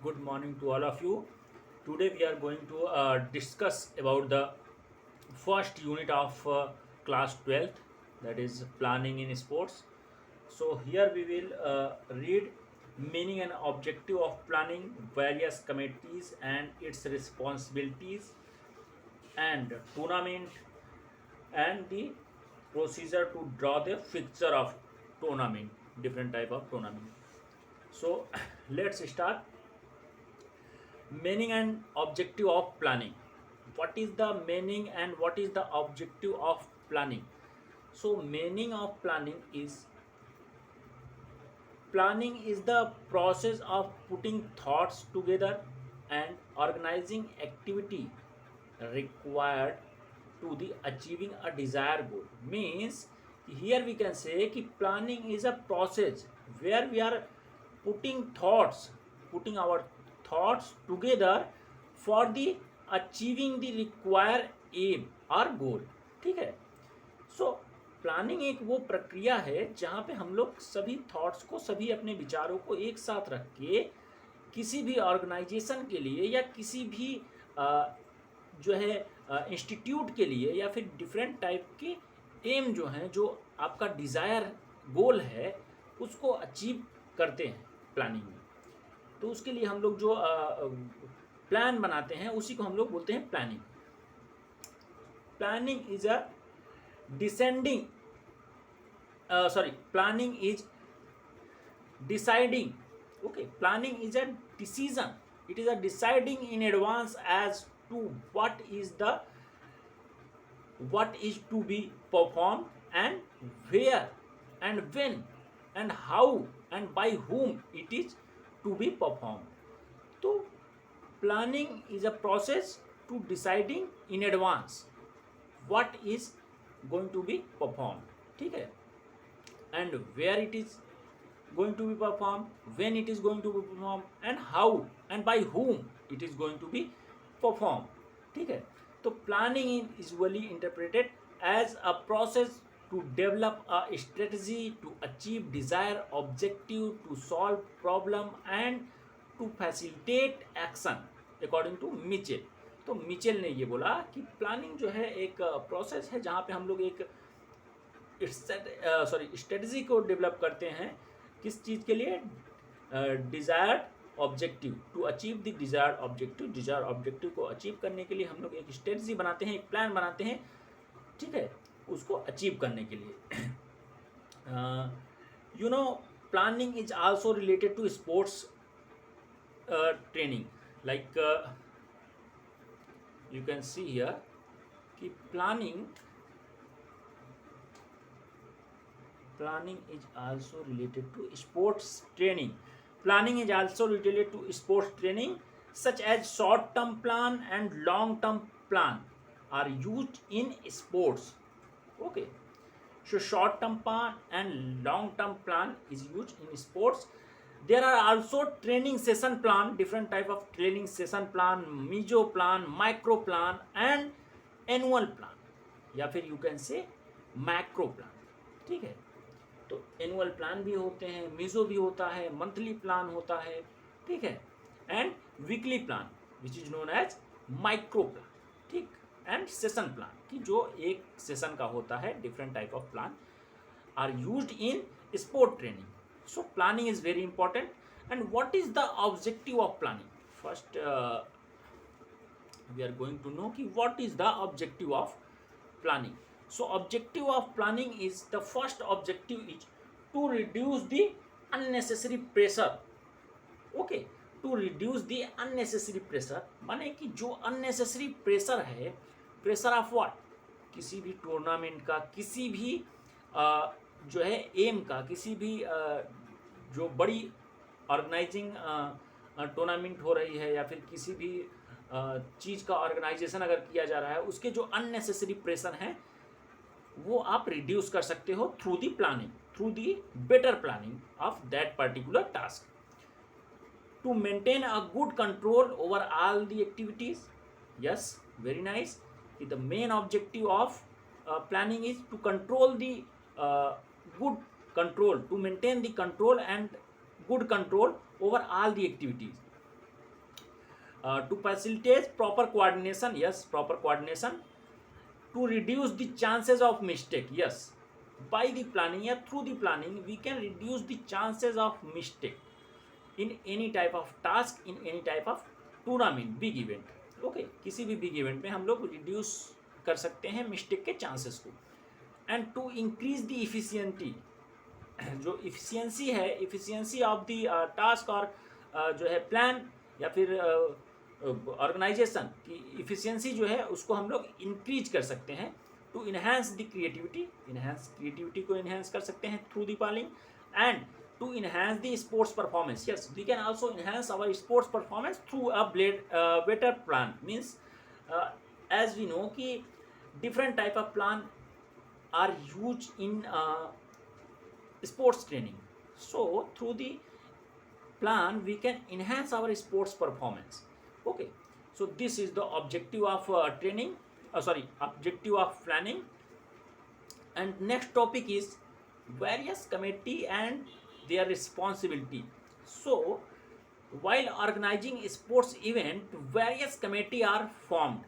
Good morning to all of you. Today we are going to discuss about the first unit of class 12th, that is planning in sports. So here we will read meaning and objective of planning, various committees and its responsibilities, and tournament, and the procedure to draw the fixture of tournament, different type of tournament. So let's start. Meaning and objective of planning. What is the meaning and what is the objective of planning? So meaning of planning is the process of putting thoughts together and organizing activity required to the achieving a desired goal. Means here we can say कि planning is a process where we are putting thoughts, putting our thoughts together for the achieving the required aim or goal. ठीक है. So planning एक वो प्रक्रिया है जहाँ पे हम लोग सभी थॉट्स को, सभी अपने विचारों को एक साथ रख के किसी भी ऑर्गेनाइजेशन के लिए या किसी भी जो है इंस्टीट्यूट के लिए या फिर डिफरेंट टाइप के एम जो हैं, जो आपका डिज़ायर गोल है, उसको अचीव करते हैं प्लानिंग में. तो उसके लिए हम लोग जो प्लान बनाते हैं उसी को हम लोग बोलते हैं planning. Planning is a descending planning is deciding. Okay, planning is a decision. It is a deciding in advance as to what is to be performed and where and when and how and by whom it is to be performed. So planning is a process to deciding in advance what is going to be performed. ठीक है. And where it is going to be performed, when it is going to be performed, and how and by whom it is going to be performed. ठीक है. तो planning is usually interpreted as a process to develop a strategy to achieve desired objective, to solve problem and to facilitate action according to Mitchell. तो Mitchell ने ये बोला कि planning जो है एक प्रोसेस है जहाँ पे हम लोग एक स्ट्रेटजी को डेवलप करते हैं. किस चीज़ के लिए? Desired objective, to achieve the desired objective. Desired objective को अचीव करने के लिए हम लोग एक स्ट्रेटजी बनाते हैं, एक प्लान बनाते हैं. ठीक है, उसको अचीव करने के लिए. You know, planning is also related to sports training. Like you can see here कि planning is also related to sports training. Planning is also related to sports training, such as short term plan and long term plan are used in sports. Okay, so short term plan and long term plan is used in sports. There are also training session plan, different type of training session plan, meso plan, micro plan and annual plan, या फिर you can say macro plan. ठीक है. तो annual plan भी होते हैं, meso भी होता है, मंथली प्लान होता है. ठीक है. And weekly plan which is known as micro plan. ठीक. एंड सेशन प्लान कि जो एक सेशन का होता है. Different type of plan are used in sport training. So planning is very important. And what is the objective of planning? First we are going to know कि what is the objective of planning. So objective of planning is, the first objective is to reduce the unnecessary pressure. Okay, to reduce the unnecessary pressure माने कि जो unnecessary pressure है, pressure of what? किसी भी tournament का, किसी भी जो है एम का, किसी भी जो बड़ी ऑर्गेनाइजिंग टूर्नामेंट हो रही है या फिर किसी भी चीज़ का ऑर्गेनाइजेशन अगर किया जा रहा है, उसके जो अननेसेसरी प्रेशर हैं वो आप रिड्यूस कर सकते हो through the planning, through the better planning of that particular task. To maintain a good control over all the activities. Yes, very nice. The main objective of planning is to control the good control, to maintain the control and good control over all the activities. to facilitate proper coordination, yes, proper coordination, to reduce the chances of mistake, yes, by the planning या through the planning we can reduce the chances of mistake in any type of task, in any type of tournament, big event, okay, किसी भी big event में हम लोग reduce कर सकते हैं mistake के चांसेस को, एंड टू इंक्रीज द इफिशियंटी, जो इफिशियंसी है, इफिशियंसी ऑफ द टास्क, और जो है प्लान या फिर ऑर्गेनाइजेशन की इफिशियंसी जो है उसको हम लोग इंक्रीज कर सकते हैं, to enhance the creativity, enhance creativity को इन्हेंस कर सकते हैं through the planning, and to enhance the sports performance, yes we can also enhance our sports performance through a better plan, means as we know कि different type of plan are used in sports training, so through the plan we can enhance our sports performance, okay. So this is the objective of training, objective of planning. And next topic is various committee and their responsibility. So while organizing sports event, various committee are formed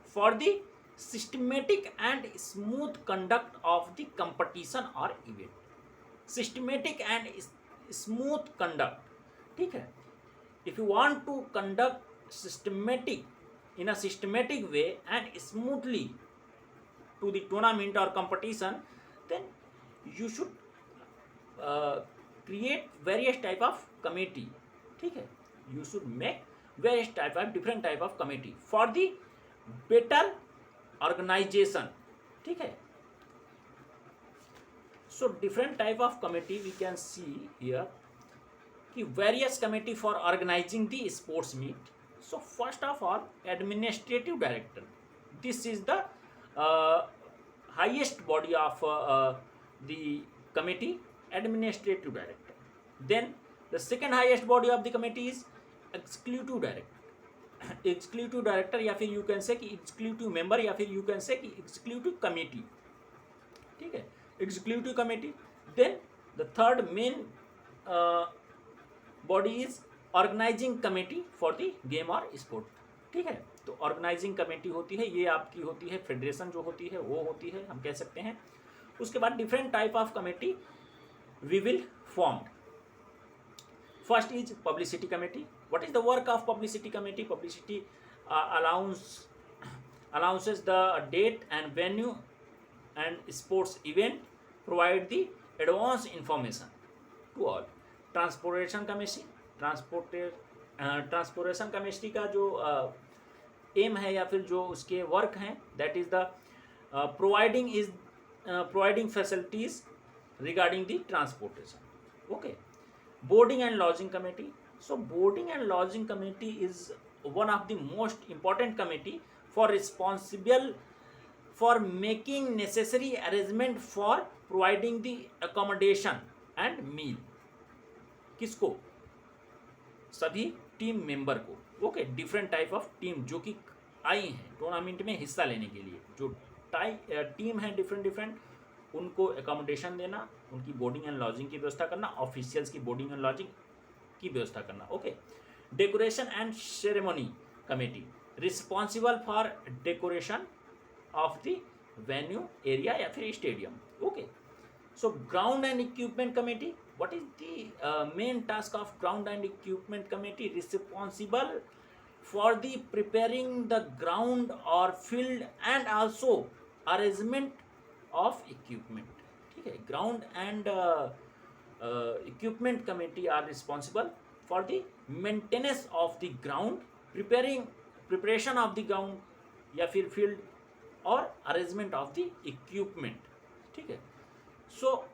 for the systematic and smooth conduct of the competition or event, systematic and smooth conduct, ठीक है, if you want to conduct systematic in a systematic way and smoothly to the tournament or competition, then you should create various type of committee, ठीक है, you should make various type of different type of committee for the better organization, ठीक है. So different type of committee we can see here, कि various committee for organizing the sports meet. So first of all, administrative director, this is the highest body of the committee, administrative director. Then the second highest body of the committee is executive director, executive director, या फिर you can say कि executive member, या फिर you can say कि executive committee, ठीक है, executive committee. Then the third main body is organizing committee for the game और sport, ठीक है. तो ऑर्गेनाइजिंग कमेटी होती है, ये आपकी होती है फेडरेशन जो होती है वो होती है, हम कह सकते हैं. उसके बाद different type of committee we will form. First is publicity committee. What is the work of publicity committee? Publicity announces the date and venue and sports event, provide the advance information to all. Transportation committee, transportation committee का जो M है या फिर जो उसके work हैं, that is the providing facilities regarding the transportation, okay. Boarding and lodging committee. So boarding and lodging committee is one of the most important committee for responsible for making necessary arrangement for providing the accommodation and meal. किसको? सभी team member को, okay. Different type of team जो कि आई हैं tournament में हिस्सा लेने के लिए, जो टीम है डिफरेंट, उनको एकोमोडेशन देना, उनकी बोर्डिंग एंड लॉजिंग की व्यवस्था करना, ऑफिशियल्स की बोर्डिंग एंड लॉजिंग की व्यवस्था करना, okay. Decoration and ceremony committee, responsible for decoration of the venue area या फिर stadium, okay. So ground and equipment committee, what is the main task of ground and equipment committee? Responsible for the preparing the ground और field and also arrangement of equipment, ठीक है. Ground and equipment committee are responsible for the maintenance of the ground, preparation of the ground या फिर field, और arrangement of the equipment, ठीक है. So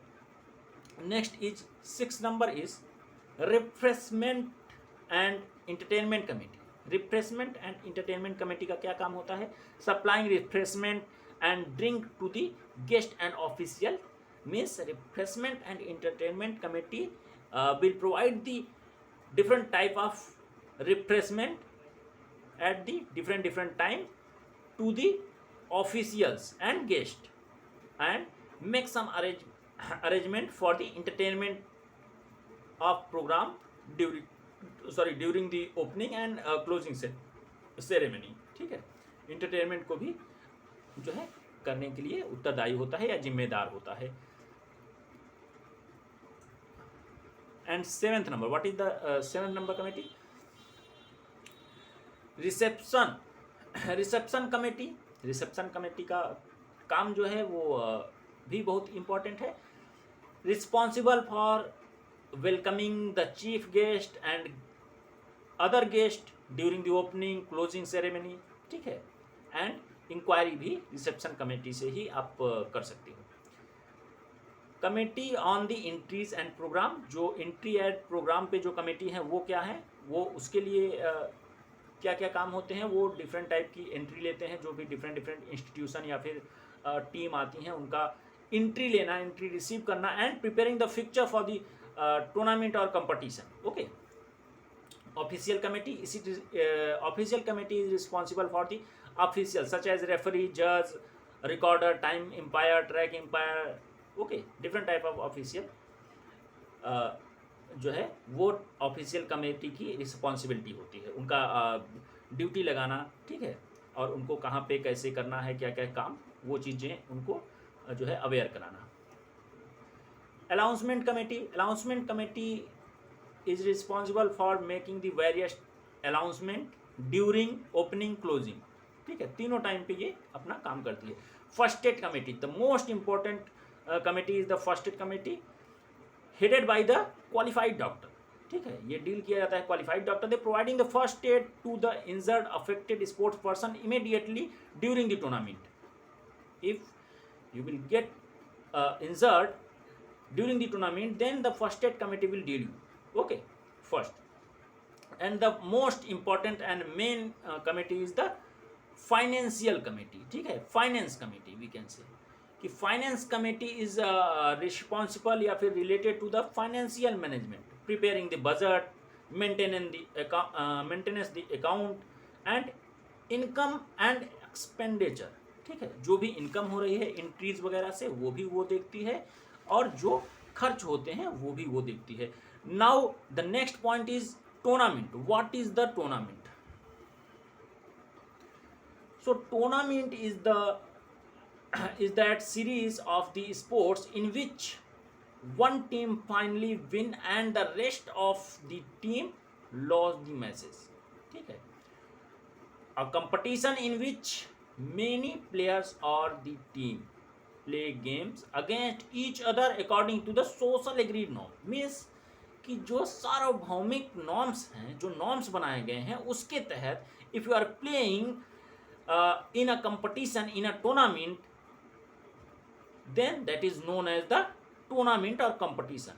next is 6 number is refreshment and entertainment committee. Refreshment and entertainment committee का क्या काम होता है? Supplying refreshment and drink to the guest and official, means refreshment and entertainment committee will provide the different type of refreshment at the different time to the officials and guest, and make some arrangement for the entertainment of program sorry during the opening and closing ceremony, ठीक है। Entertainment को भी जो है करने के लिए उत्तरदायी होता है या जिम्मेदार होता है। And seventh number, what is the seventh number committee? Reception. Reception committee, reception committee का काम जो है वो भी बहुत इंपॉर्टेंट है। Responsible for welcoming the chief guest and other guest during the opening closing ceremony, ठीक है। एंड इंक्वायरी भी रिसेप्शन कमेटी से ही आप कर सकते हो। Committee on the entries and program, जो एंट्री एंड प्रोग्राम पे जो कमेटी है वो क्या है, वो उसके लिए क्या क्या काम होते हैं, वो डिफरेंट टाइप की एंट्री लेते हैं। जो भी डिफरेंट इंस्टीट्यूशन या फिर टीम आती हैं उनका एंट्री लेना, एंट्री रिसीव करना and preparing the fixture for the tournament और competition, okay. Official committee, official committee is responsible for the official such as referee, जज, recorder, time umpire, track umpire, okay. Different type of official जो है वो official committee की responsibility होती है, उनका duty लगाना, ठीक है। और उनको कहाँ पे कैसे करना है, क्या क्या काम, वो चीज़ें उनको जो है अवेयर कराना। Announcement committee, announcement committee is responsible for making the various announcement during opening closing, ठीक है। तीनों टाइम पे ये अपना काम करती है। First aid committee, the most important committee is the first aid committee, headed by the qualified doctor, ठीक है। ये डील किया जाता है qualified doctor, they providing the first aid to the injured affected sports person immediately during the tournament. If you will get injured during the tournament, then the first aid committee will deal you, okay, first. And the most important and main committee is the financial committee, ठीक है। finance committee we can say कि finance committee is responsible या फिर related to the financial management, preparing the budget, maintenance the account and income and expenditure, ठीक है। जो भी income हो रही है एंट्रीज वगैरह से वो भी वो देखती है, और जो खर्च होते हैं वो भी वो देखती है। Now the next point is tournament. What is the tournament? So tournament is that series of the sports in which one team finally win and the rest of the team lose the matches, ठीक है। A competition in which many players or the team play games against each other according to the social agreed norm, means कि जो सार्वभौमिक norms हैं, जो norms बनाए गए हैं उसके तहत if you are playing in a competition, in a tournament, then that is known as the tournament or competition.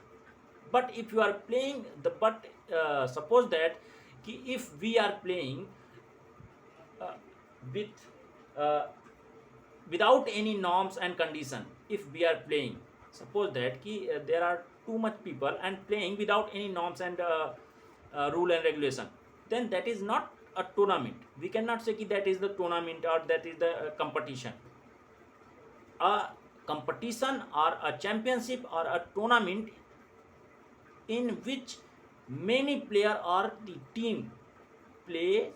But if you are playing suppose that if we are playing without any norms and condition, if we are playing, suppose that there are too much people and playing without any norms and rule and regulation, then that is not a tournament. We cannot say that is the tournament or that is the competition. A competition or a championship or a tournament in which many player or the team play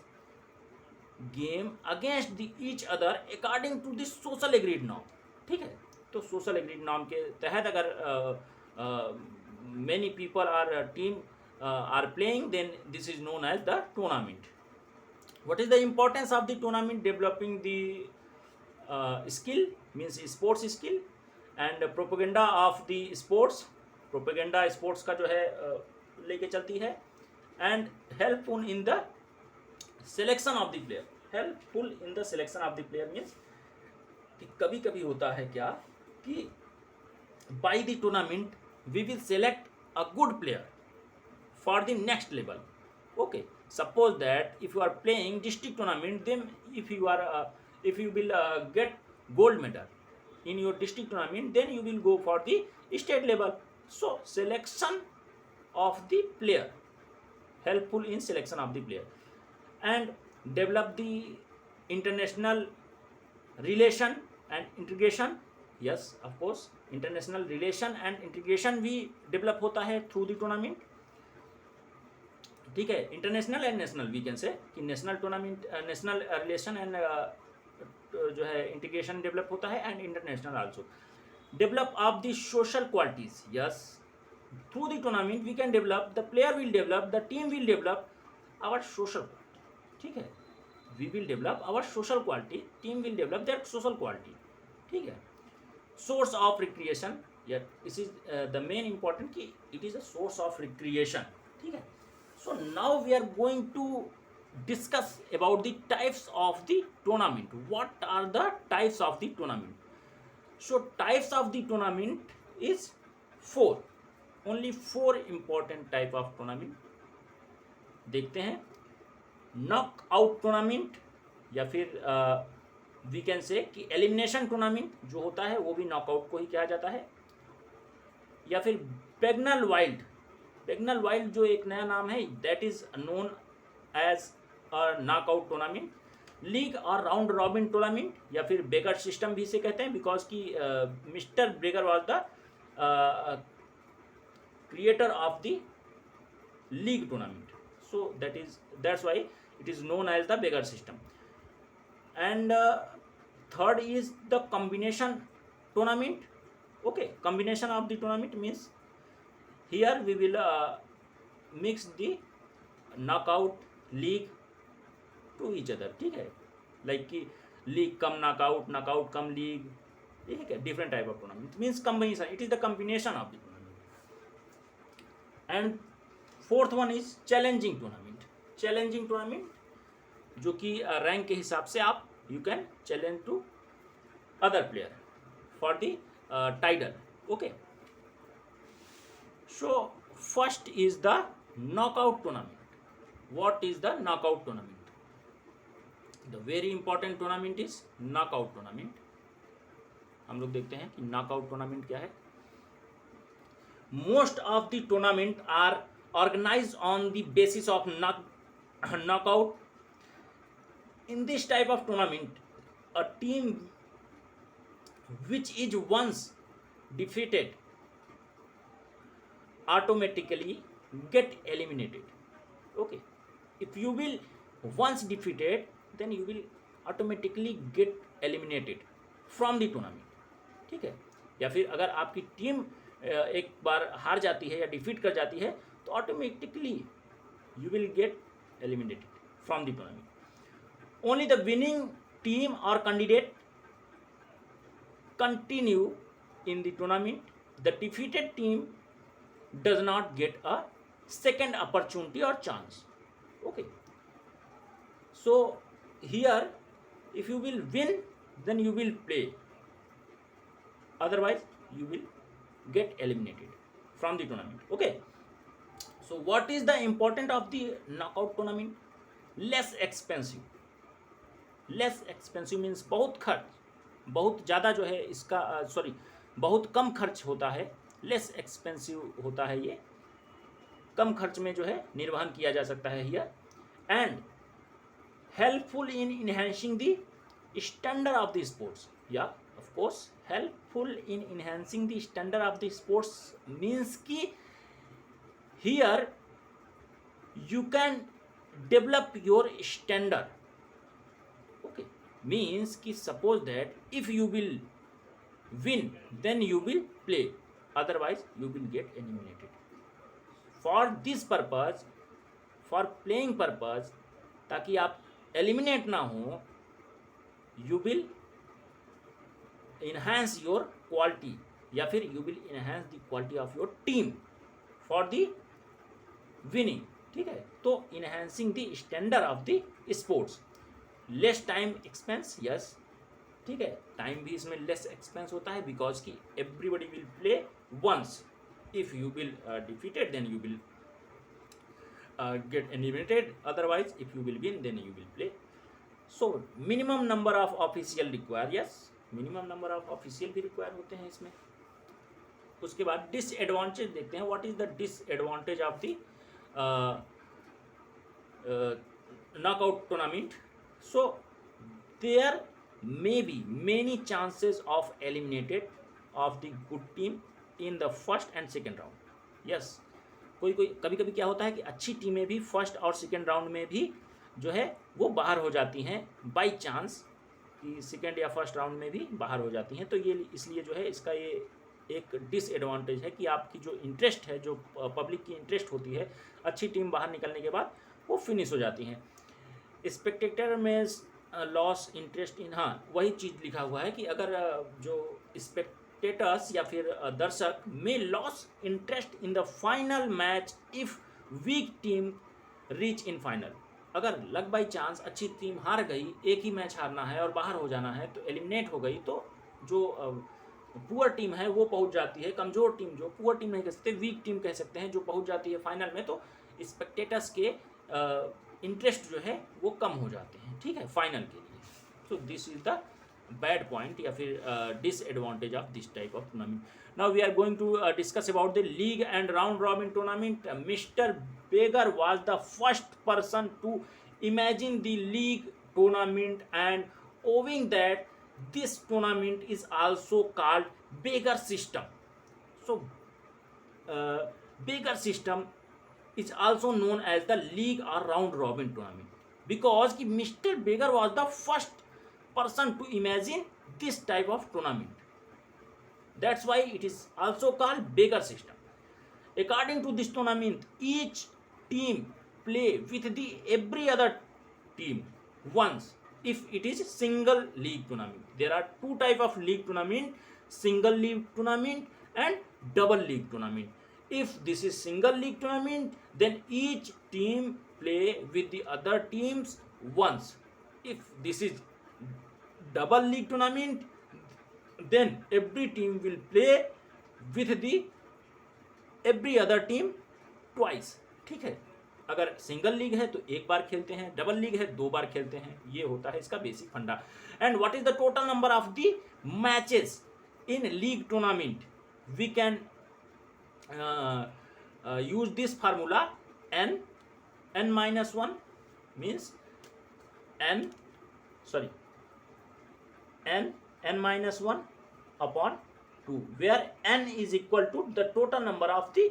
game against the each other according to the social agreed norm, ठीक है। तो social agreed norm के तहत अगर many people or team are playing, then this is known as the tournament. What is the importance of the tournament? Developing the skill, means sports skill, and propaganda of the sports, propaganda sports का जो है लेके चलती है, and helpful in the selection of the player, helpful in the selection of the player means कि कभी कभी होता है क्या कि by the tournament we will select a good player for the next level, okay. Suppose that if you are playing district tournament, then if you will get gold medal in your district tournament, then you will go for the state level. So selection of the player, helpful in selection of the player, and develop the international relation and integration. Yes, of course, international relation and integration भी develop होता है through the tournament. ठीक है, international and national we can say कि national tournament, national relation and जो है integration develop होता है, and international also develop of the social qualities. Yes, through the tournament we can develop, the player will develop, the team will develop our social quality. ठीक है, we will develop our social quality, team will develop that social quality. ठीक है, source of recreation, या this is the main important कि it is a source of recreation. ठीक है, so now we are going to discuss about the types of the tournament. What are the types of the tournament? So types of the tournament is four, only four important type of tournament देखते हैं। Knock out tournament, या फिर we can say कि elimination tournament जो होता है वो भी नॉकआउट को ही कहा जाता है, या फिर बैगनल वाइल्ड। बैगनल वाइल्ड जो एक नया नाम है, that is known as a knockout tournament. League और राउंड रॉबिन टूर्नामेंट, या फिर बेगर सिस्टम भी इसे कहते हैं, बिकॉज कि mister Bregar was the creator of the league tournament, so that's why it is known as the beggar system. And third is the combination tournament. Okay, combination of the tournament means here we will mix the knockout league to each other. ठीक है, like कि league कम knockout, knockout कम league, ठीक है, different type of tournament means combination, it is the combination of the tournament. And fourth one is challenging tournament. Challenging tournament जो कि rank के हिसाब से आप you can challenge to other player for the title. Okay, so first is the knockout tournament. What is the knockout tournament? The very important tournament is knockout tournament. हम लोग देखते हैं कि नॉकआउट टूर्नामेंट क्या है। Most of the tournament are organized on the basis of knockout. In this type of tournament, a team which is once defeated automatically get eliminated. Okay, if you will once defeated, then you will automatically get eliminated from the tournament. ठीक है, या फिर अगर आपकी team एक बार हार जाती है या डिफीट कर जाती है तो automatically you will get eliminated from the tournament. Only the winning team और candidate continue in the tournament. The defeated team does not get a second opportunity और chance. Okay, so here if you will win then you will play, otherwise you will get eliminated from the tournament. Okay, so what is the important of the knockout tournament? Less expensive. Less expensive means बहुत खर्च, बहुत ज़्यादा जो है इसका sorry बहुत कम खर्च होता है। लेस एक्सपेंसिव होता है, ये कम खर्च में जो है निर्वहन किया जा सकता है here. And helpful in enhancing the standard of the sports. या of course helpful in enhancing the standard of the sports means ki here you can develop your standard. Okay, means ki suppose that if you will win then you will play, otherwise you will get eliminated. For this purpose, for playing purpose, ताकि आप eliminate ना हो, you will enhance your quality, या फिर you will enhance the quality of your team for the winning. ठीक है, तो enhancing the standard of the sports. less time expense, yes, ठीक है, टाइम भी इसमें लेस एक्सपेंस होता है बिकॉज कि everybody will play once. If you will defeated then you will get eliminated, otherwise if you will win then you will play. So minimum number of official require, yes, minimum number of official भी require होते हैं इसमें। उसके बाद disadvantage देखते हैं। What is the disadvantage of the knockout tournament? So there may be many chances of eliminated of the good team in the first and second round. Yes, कोई कोई कभी कभी क्या होता है कि अच्छी टीमें भी फर्स्ट और सेकेंड राउंड में भी जो है वो बाहर हो जाती हैं बाई चांस, कि सेकेंड या फर्स्ट राउंड में भी बाहर हो जाती हैं। तो ये इसलिए जो है इसका ये एक डिसएडवांटेज है कि आपकी जो इंटरेस्ट है, जो पब्लिक की इंटरेस्ट होती है, अच्छी टीम बाहर निकलने के बाद वो फिनिश हो जाती हैं। स्पेक्टेटर में लॉस इंटरेस्ट इन, हाँ वही चीज़ लिखा हुआ है कि अगर जो स्पेक्टेटर्स या फिर दर्शक में loss interest in the final match if week team reach in final. अगर लक बाई चांस अच्छी टीम हार गई, एक ही मैच हारना है और बाहर हो जाना है, तो एलिमिनेट हो गई, तो जो पुअर टीम है वो पहुंच जाती है, कमज़ोर टीम, जो पुअर टीम नहीं कह सकते, वीक टीम कह सकते हैं, जो पहुंच जाती है फाइनल में, तो स्पेक्टेटर्स के इंटरेस्ट जो है वो कम हो जाते हैं, ठीक है, फाइनल के लिए। So this is the bad point या फिर disadvantage of this type of tournament. Now we are going to discuss about the league and round robin tournament. Mr. Beger was the first person to imagine the league tournament, and owing that this tournament is also called Beger system. So Beger system is also known as the league or round robin tournament because Mr. Beger was the first person to imagine this type of tournament. That's why it is also called Beger system. According to this tournament, each team play with the every other team once if it is single league tournament. There are two type of league tournament, single league tournament and double league tournament. If this is single league tournament, then each team play with the other teams once. If this is double league tournament, then every team will play with the every other team twice. ठीक है, अगर single league है तो एक बार खेलते हैं, double league है 2 बार खेलते हैं, ये होता है इसका बेसिक फंडा. And what is the total number of the matches in league tournament? We can use this formula. n minus 1 means n minus 1 upon 2, where n is equal to the total number of the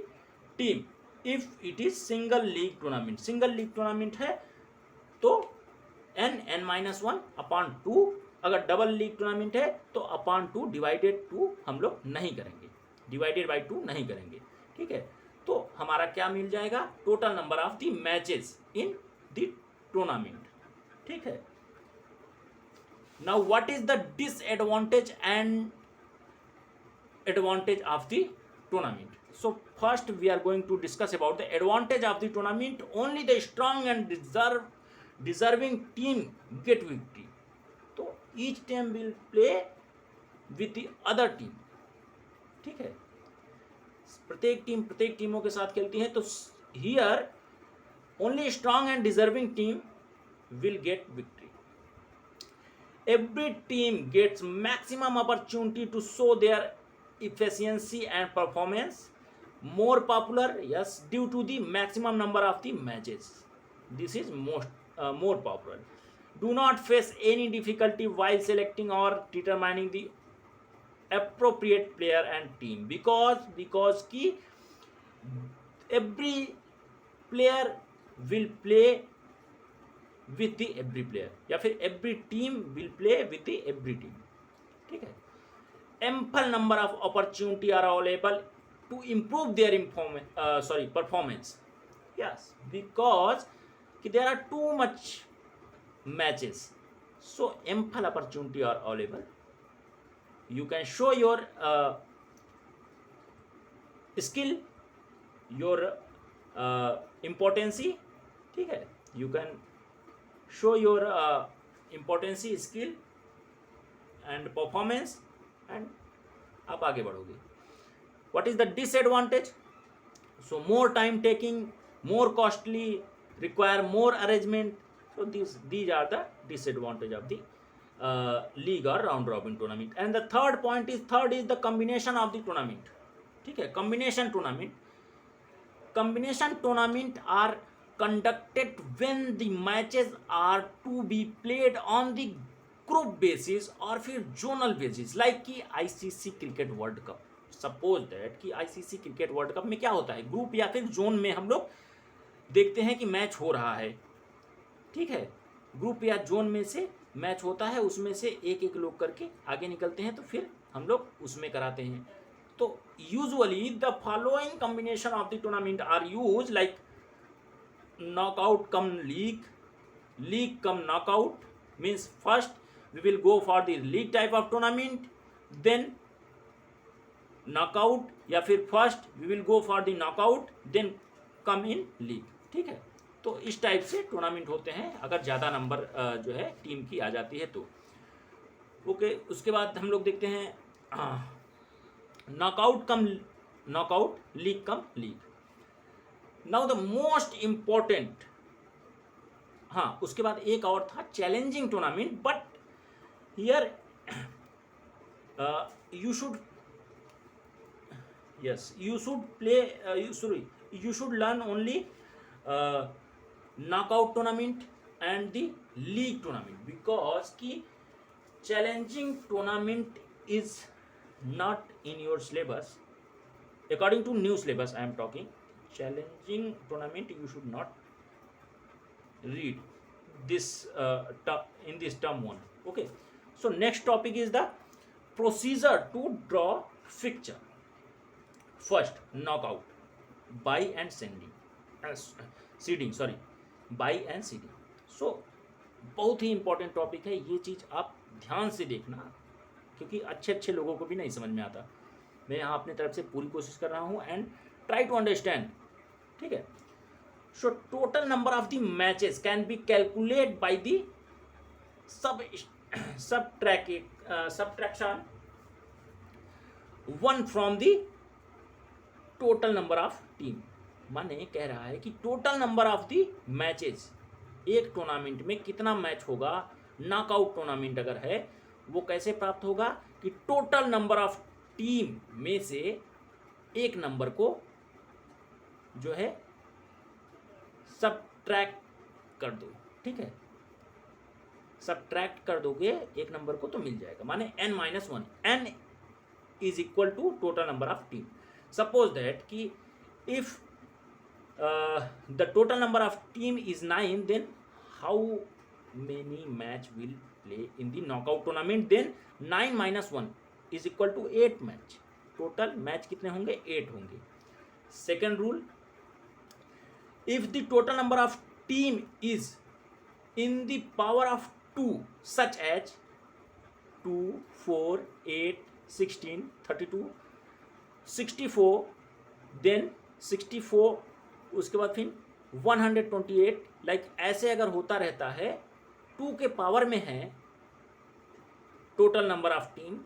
team if it is single league tournament. Single league tournament है तो n minus 1 upon 2. अगर double league tournament है तो upon 2 divided 2 हम लोग नहीं करेंगे, divided by 2 नहीं करेंगे. ठीक है, तो हमारा क्या मिल जाएगा? Total number of the matches in the tournament. ठीक है. Now what is the disadvantage and advantage of the tournament? So first we are going to discuss about the advantage of the tournament. Only the strong and deserving team get victory. So each team will play with the other team. ठीक है, प्रत्येक टीमों के साथ खेलती है. तो here only strong and deserving team will get victory. Every team gets maximum opportunity to show their efficiency and performance. More popular, yes, due to the maximum number of the matches. This is more popular. Do not face any difficulty while selecting or determining the appropriate player and team because ki every player will play with the every player या फिर every team will play with the every team. ठीक है. Ample number of opportunity are available to improve their performance. Yes, because there are too much matches, so ample opportunity are available. You can show your skill, your importance. ठीक है, you can show your importance, skill and performance, and आप आगे बढ़ोगे. What is the disadvantage? So more time taking, more costly, require more arrangement. So these are the disadvantage of the league or round robin tournament. And the third is the combination of the tournament. ठीक है, combination tournament are conducted when the matches are to be played on the group basis or फिर zonal basis, like कि ICC cricket world cup. Suppose that कि ICC cricket world cup में क्या होता है, group या फिर जोन में हम लोग देखते हैं कि मैच हो रहा है, ठीक है, ग्रुप या जोन में से मैच होता है, उसमें से एक एक लोग करके आगे निकलते हैं, तो फिर हम लोग उसमें कराते हैं। तो usually the following combination of the tournament are use, like knockout come league come knockout, means first we will go for the league type of tournament, then knockout, या फिर first we will go for the knockout then come in league, ठीक है। तो इस type से tournament होते हैं अगर ज़्यादा नंबर जो है टीम की आ जाती है तो। ओके, उसके बाद हम लोग देखते हैं knockout come knockout, league cum league. Now the most important, हाँ उसके बाद एक और था challenging tournament, but here you should, yes, you should play, you should learn only knockout tournament and the league tournament, because ki challenging tournament is not in your syllabus. According to new syllabus I am talking, challenging tournament you should not read this in this term one. Okay, so next topic is the procedure to draw fixture. First, knockout, buy and seeding, sorry, buy and seeding. So बहुत ही important topic है, ये चीज़ आप ध्यान से देखना, क्योंकि अच्छे अच्छे लोगों को भी नहीं समझ में आता। मैं यहाँ अपनी तरफ से पूरी कोशिश कर रहा हूँ एंड ट्राई टू अंडरस्टैंड, ठीक है। So total number of the matches can be calculate by the subtraction 1 from the total number of team. माने कह रहा है कि total number of the matches, एक टूर्नामेंट में कितना मैच होगा, नॉकआउट टूर्नामेंट अगर है, वो कैसे प्राप्त होगा कि टोटल नंबर ऑफ टीम में से एक नंबर को जो है सबट्रैक्ट कर दो, ठीक है, सबट्रैक्ट कर दोगे एक नंबर को तो मिल जाएगा। माने n-1, n is equal to total number of team. Suppose that कि if the total number of team is 9, then how many match will play in the knockout tournament, then 9-1 is equal to 8 match. Total match कितने होंगे, 8 होंगे। Second rule, if the total number of team is in the power of 2, such as 2, 4, 8, 16, 32, 64, then 64, उसके बाद फिर 128, like ऐसे अगर होता रहता है, 2 के पावर में है total number of team,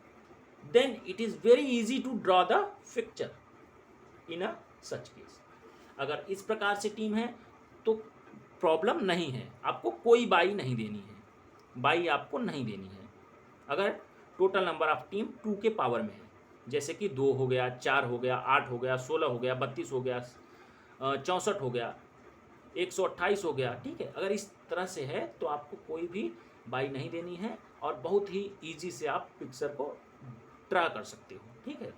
then it is very easy to draw the fixture in a such case. अगर इस प्रकार से टीम है तो प्रॉब्लम नहीं है, आपको कोई बाई नहीं देनी है, बाई आपको नहीं देनी है। अगर टोटल नंबर ऑफ टीम 2 के पावर में है, जैसे कि 2 हो गया, 4 हो गया, 8 हो गया, 16 हो गया, 32 हो गया, 64 हो गया, 128 हो गया, ठीक है। अगर इस तरह से है तो आपको कोई भी बाई नहीं देनी है और बहुत ही ईजी से आप पिक्चर को ड्रा कर सकते हो, ठीक है।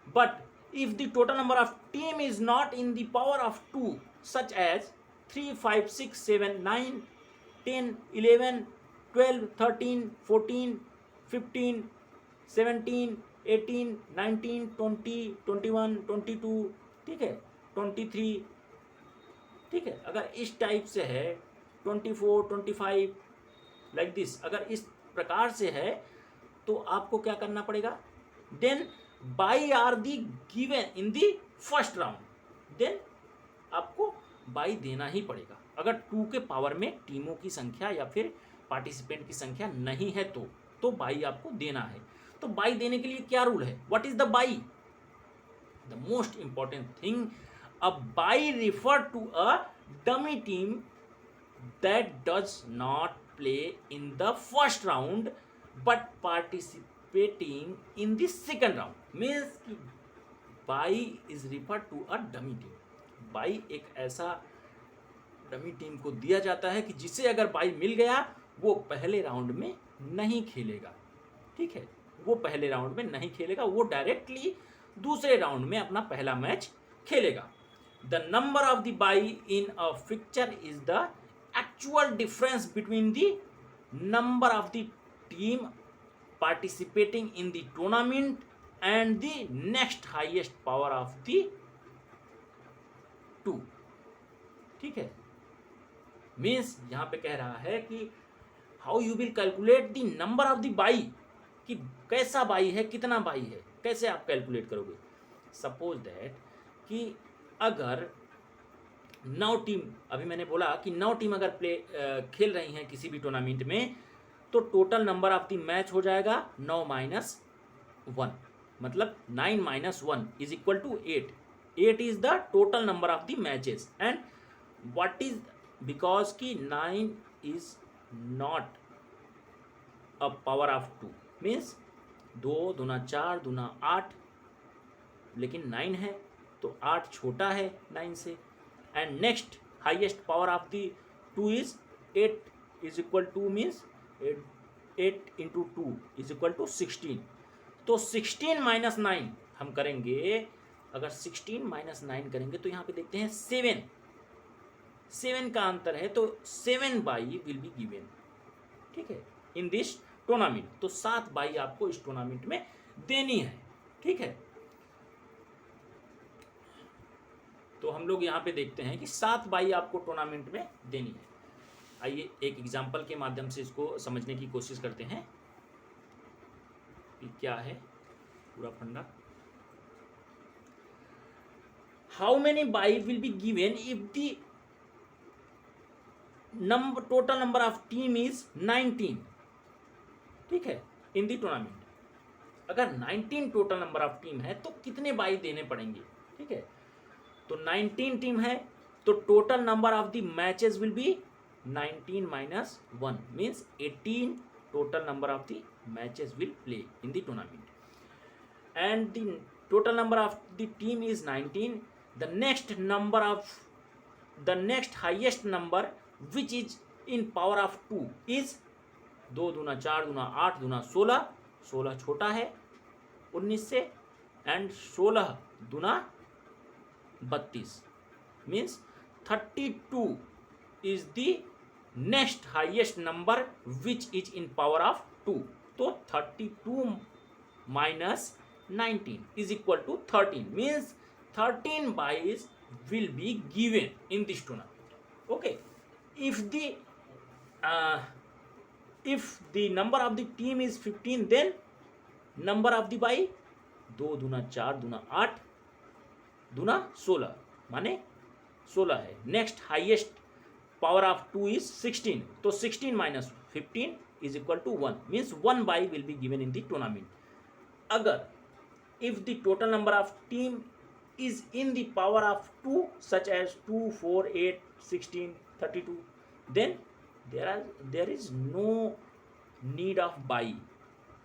But if the total number of team is not in the power of 2, such as 3, 5, 6, 7, 9, 10, 11, 12, 13, 14, 15, 17, 18, 19, 20, 21, 22, ठीक है, 23, ठीक है। अगर इस टाइप से है 24, 25 लाइक दिस, अगर इस प्रकार से है तो आपको क्या करना पड़ेगा, then bye are the given in the first round, देन आपको बाई देना ही पड़ेगा। अगर 2 के पावर में टीमों की संख्या या फिर पार्टिसिपेंट की संख्या नहीं है तो बाई आपको देना है। तो बाई देने के लिए क्या रूल है, what is the bye? The most important thing, a bye refer to a dummy team that does not play in the first round but participating in the second round. Means bye is refer to a dummy team. Bye एक ऐसा dummy team को दिया जाता है कि जिसे अगर by मिल गया वो पहले राउंड में नहीं खेलेगा, ठीक है, वो पहले राउंड में नहीं खेलेगा, वो डायरेक्टली दूसरे राउंड में अपना पहला मैच खेलेगा। The number of the bye in a fixture is the actual difference between the number of the team participating in the tournament and the next highest power of the two। ठीक है, means यहां पे कह रहा है कि how you will calculate the number of the by, कि कैसा बाई है, कितना बाई है, कैसे आप कैलकुलेट करोगे। सपोज दैट कि अगर 9 टीम, अभी मैंने बोला कि 9 टीम अगर खेल रही हैं किसी भी टूर्नामेंट में, तो total number of the match हो जाएगा 9 माइनस 1, मतलब 9 minus 1 is equal to 8। 8 is the total number of the matches and what is, because की 9 is not a power of 2, means 2 दूना 4 दूना 8, लेकिन 9 है तो 8 छोटा है 9 से। And next highest power of the 2 is 8 is equal to, means 8 into 2 is equal to 16। तो 16 माइनस 9 हम करेंगे, अगर 16 माइनस 9 करेंगे तो यहाँ पे देखते हैं 7 का अंतर है, तो 7 बाई विल बी गिवन, ठीक है, इन दिस टूर्नामेंट। तो 7 बाई आपको इस टूर्नामेंट में देनी है, ठीक है। तो हम लोग यहाँ पे देखते हैं कि 7 बाई आपको टूर्नामेंट में देनी है। आइए एक एग्जाम्पल के माध्यम से इसको समझने की कोशिश करते हैं कि क्या है पूरा फंडा। How many by will be given if the number total number of team is 19, ठीक है, इन द टूर्नामेंट। अगर 19 टोटल नंबर ऑफ टीम है तो कितने बाई देने पड़ेंगे, ठीक है। तो 19 टीम है तो total number of the matches will B 19 minus 1 means 18 total number of the matches will play in the tournament, and the total number of the team is 19. The next highest number which is in power of 2 is 2 दूना 4 दूना 8 दूना 16, 16 छोटा है 19 से, and 16 दूना 32 means 32 is the next highest number which is in power of 2। तो 32 minus 19 is equal to 13 means 13 buys will be given in this tournament, okay। If the number of the team is 15, then number of the buy 2 दूना 4 दूना 8 दूना 16 माने 16 है। Next highest power of 2 is 16, तो 16 minus 15 is equal to 1 means 1 bye will be given in the tournament. अगर if the total number of team is in the power of 2 such as 2 4 8 16 32, then there is no need of bye,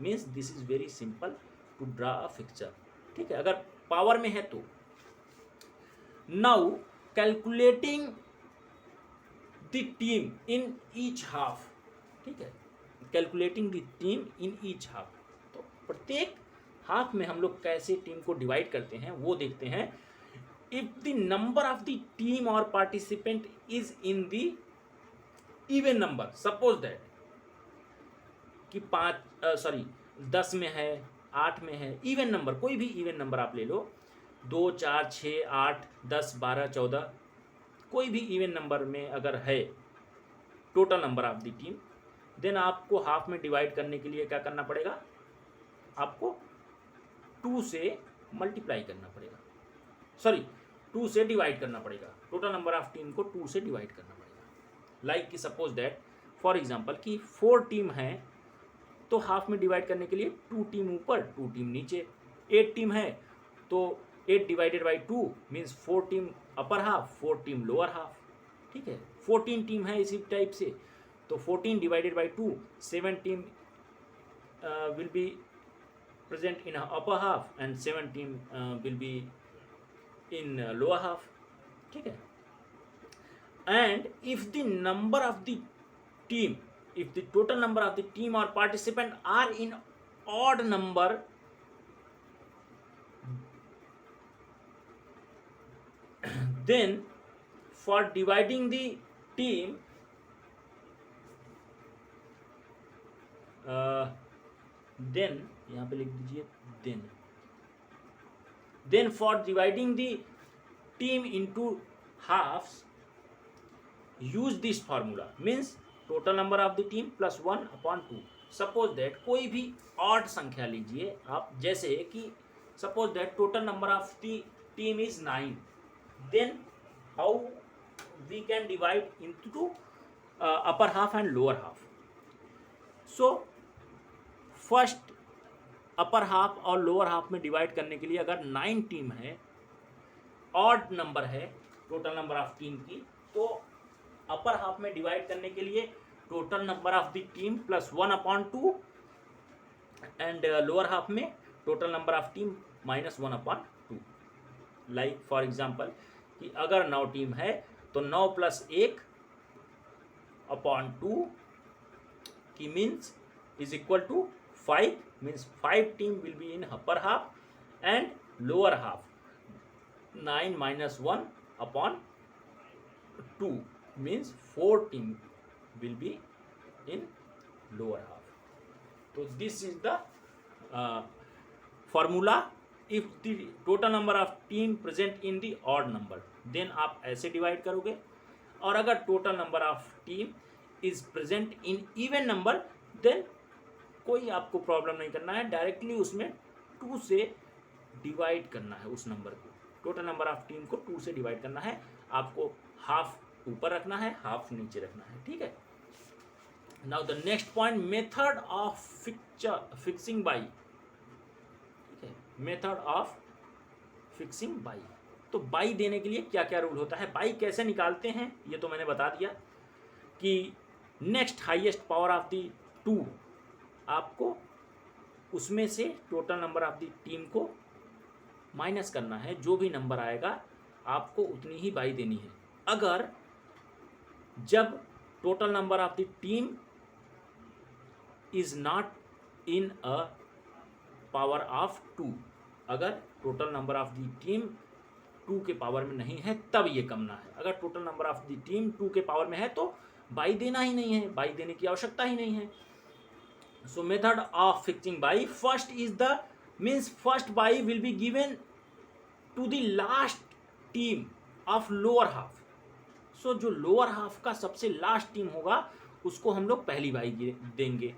means this is very simple to draw a fixture, ठीक है। अगर पावर में है तो now calculating the team in each half, ठीक है, calculating the team in each half. तो प्रत्येक हाफ में हम लोग कैसे टीम को डिवाइड करते हैं वो देखते हैं। If the number of the team और participant is in the even number, suppose that कि 10 में है 8 में है, इवन नंबर, कोई भी इवन नंबर आप ले लो, 2 4 6 8 10 12 14, कोई भी इवन नंबर में अगर है total number of the team, then आपको हाफ में डिवाइड करने के लिए क्या करना पड़ेगा, आपको 2 से मल्टीप्लाई करना पड़ेगा, 2 से डिवाइड करना पड़ेगा। टोटल नंबर ऑफ टीम को 2 से डिवाइड करना पड़ेगा। लाइक कि सपोज दैट फॉर एग्जांपल कि 4 टीम है तो हाफ में डिवाइड करने के लिए 2 टीम ऊपर 2 टीम नीचे। 8 टीम है तो 8 divided by 2 means 4 team upper half 4 team lower half, ठीक है। 14 टीम है इसी टाइप से, तो 14 divided by 2 7 team will be present in upper half and 7 team will be in lower half, ठीक है। And if the number of the team, if the total number of the team or participant are in odd number, then for dividing the team, then यहाँ पे लिख दीजिए then for dividing the team into halves, use this formula, means total number of the team plus 1/2. Suppose that कोई भी odd संख्या लीजिए आप, जैसे कि suppose that total number of the team is 9, then how we can divide into upper half and lower half. So first upper half और lower half में divide करने के लिए अगर 9 टीम है, ऑड नंबर है टोटल नंबर ऑफ टीम की, तो अपर हाफ में डिवाइड करने के लिए total number of the team plus 1/2 and lower half में total number of team minus 1/2. Like for example कि अगर 9 टीम है तो 9 + 1/2 की means is equal to 5, means 5 team will be in upper half and lower half. 9 - 1/2 means 4 team will be in lower half. So this is the formula. If the total number of team present in the odd number, then आप ऐसे divide करोगे. और अगर total number of team is present in even number, then कोई आपको problem नहीं करना है, डायरेक्टली उसमें 2 से डिवाइड करना है उस नंबर को. टोटल नंबर ऑफ टीम को 2 से डिवाइड करना है. आपको हाफ ऊपर रखना है, हाफ नीचे रखना है. ठीक है. Now the next point, method of fixing by. ठीक है, मेथड ऑफ फिक्सिंग बाई. तो बाई देने के लिए क्या क्या रूल होता है, बाई कैसे निकालते हैं, ये तो मैंने बता दिया कि next highest power of the 2, आपको उसमें से total number of the team को माइनस करना है. जो भी नंबर आएगा आपको उतनी ही बाई देनी है. अगर जब total number of the team is not in a power of 2, अगर total number of the team 2 के पावर में नहीं है तब ये कमना है. अगर total number of the team 2 के पावर में है तो बाई देना ही नहीं है, बाई देने की आवश्यकता ही नहीं है. So method of fixing by, first is the means first by will be given to the last team of lower half. So जो lower half का सबसे लास्ट टीम होगा उसको हम लोग पहली बाई देंगे.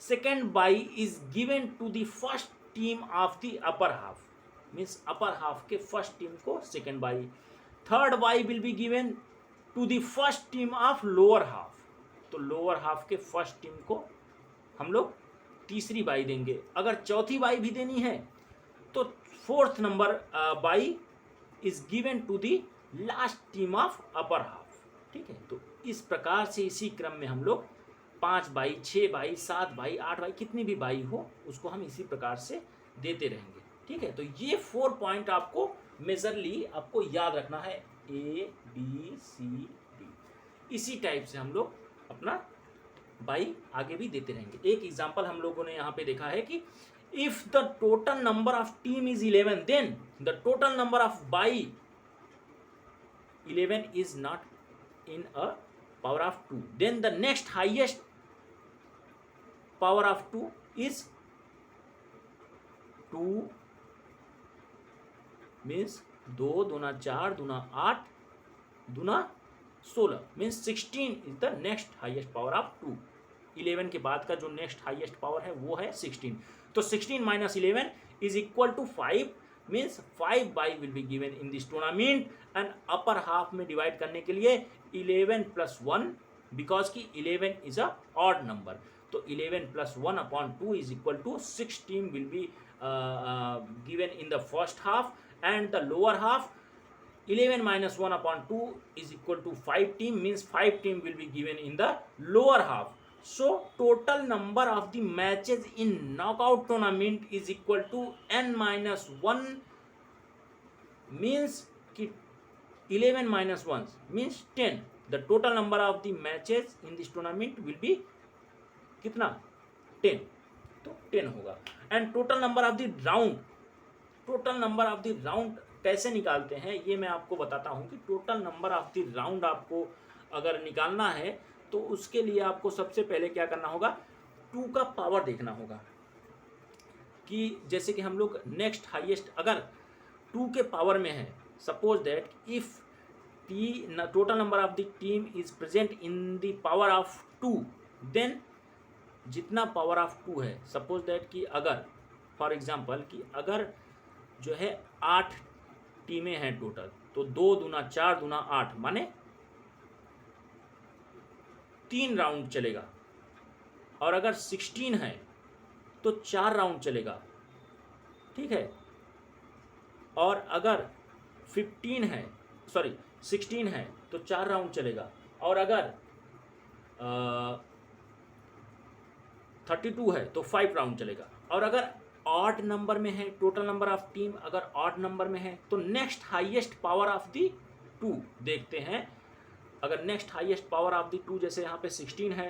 Second by is given to the first team of the upper half, means upper half के first team को second by. Third by will be given to the first team of lower half. तो lower half के first team को हम लोग तीसरी by देंगे. अगर चौथी बाई भी देनी है तो fourth number bye is given to the last team of upper half. ठीक है. तो इस प्रकार से इसी क्रम में हम लोग 5 बाई, 6 बाई, 7 बाई, 8 बाई, कितनी भी बाई हो उसको हम इसी प्रकार से देते रहेंगे. ठीक है. तो ये 4 पॉइंट आपको मेजरली आपको याद रखना है, A, B, C, D. इसी टाइप से हम लोग अपना बाई आगे भी देते रहेंगे. एक एग्जांपल हम लोगों ने यहाँ पे देखा है कि if the total number of team is 11, then the total number of bye 11 is not in a power of 2, then the next highest power of 2 is 2, means 2 दूना 4 दूना 8 दूना 16, means 16 is the next highest power of 2. 11 के बाद का जो next highest power है वो है 16. तो 16 - 11 is equal to 5, means 5 bye will be given in this tournament. And upper half में डिवाइड करने के लिए 11 + 1, बिकॉज की 11 इज अ ऑड नंबर. तो 11 + 1/2 is equal to 16 will be given in the first half. And the lower half 11 - 1/2 is equal to 5 team, means 5 team will be given in the lower half. So total number of the matches in knockout tournament is equal to n - 1, means कि 11 - 1 means 10. The total number of the matches in this tournament will be कितना 10, तो 10 होगा. And total number of the round कैसे निकालते हैं ये मैं आपको बताता हूँ कि total number of the round आपको अगर निकालना है तो उसके लिए आपको सबसे पहले क्या करना होगा, 2 का पावर देखना होगा कि जैसे कि हम लोग नेक्स्ट हाईएस्ट अगर 2 के पावर में है, suppose that if the total number of the team is present in the power of 2, then जितना पावर ऑफ 2 है, सपोज दैट कि अगर फॉर एग्जांपल कि अगर जो है 8 टीमें हैं टोटल, तो 2 दूना 4 दूना 8 माने 3 राउंड चलेगा। और अगर 16 है तो 4 राउंड चलेगा, ठीक है। और अगर 16 है तो 4 राउंड चलेगा। और अगर 32 है तो 5 राउंड चलेगा। और अगर ऑड नंबर में है, टोटल नंबर ऑफ टीम अगर ऑड नंबर में है तो next highest power of the 2 देखते हैं। अगर next highest power of the 2 जैसे यहाँ पे 16 है